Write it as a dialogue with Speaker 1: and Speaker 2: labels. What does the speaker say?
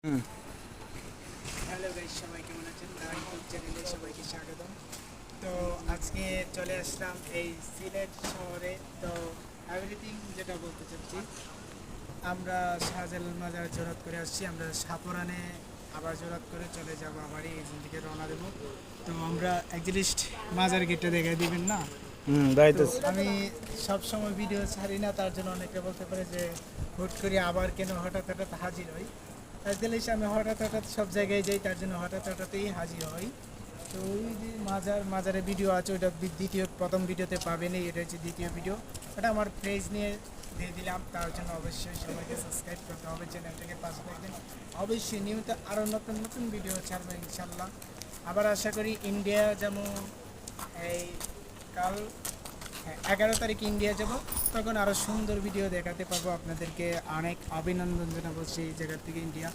Speaker 1: হুম।
Speaker 2: Hello guys, সবাই কেমন আছেন? তারা ইউটিউব চ্যানেলে সবাইকে স্বাগতম। তো আজকে চলে আসলাম এই সিলেট শহরে। তো এভরিথিং যেটা বলতে চাচ্ছি, আমরা শাহজালাল মাজার জোরাত করে আসছি। আমরা সাপরানে আবার জোরাত করে চলে যাব, আবারই এই দিকে রওনা দেবো। তো আমরা একজিস্ট মাজার গেটটা দেখাই দিবেন না? তো
Speaker 1: যাইতেছি।
Speaker 2: আমি সব সময় ভিডিও ছাড়ি না, তার জন্য অনেকে বলতে পারে যে হুট করে আবার কেন হঠাৎ হঠাৎ হাজির হই। তাই আমি হঠাৎ হঠাৎ সব জায়গায় যাই, তার জন্য হঠাৎ হঠাৎই হাজির হই। তো ওই যে মাজারে ভিডিও আছে, ওইটা প্রথম ভিডিওতে পাবেনই, এটা হচ্ছে দ্বিতীয় ভিডিও। ওটা আমার পেজ নিয়ে দিয়ে দিলাম, তার জন্য অবশ্যই সবাইকে সাবস্ক্রাইব করতে হবে, চ্যানেলটাকে পাশে রাখবেন। অবশ্যই নিয়মিত আরও নতুন নতুন ভিডিও ছাড়বো ইনশাল্লাহ। আবার আশা করি ইন্ডিয়া যেমন এই কাল 11 তারিখ ইন্ডিয়া যাব, তখন আরও সুন্দর ভিডিও দেখাতে পারবো আপনাদেরকে। অনেক অভিনন্দন জানাবো সেই জায়গা থেকে, ইন্ডিয়া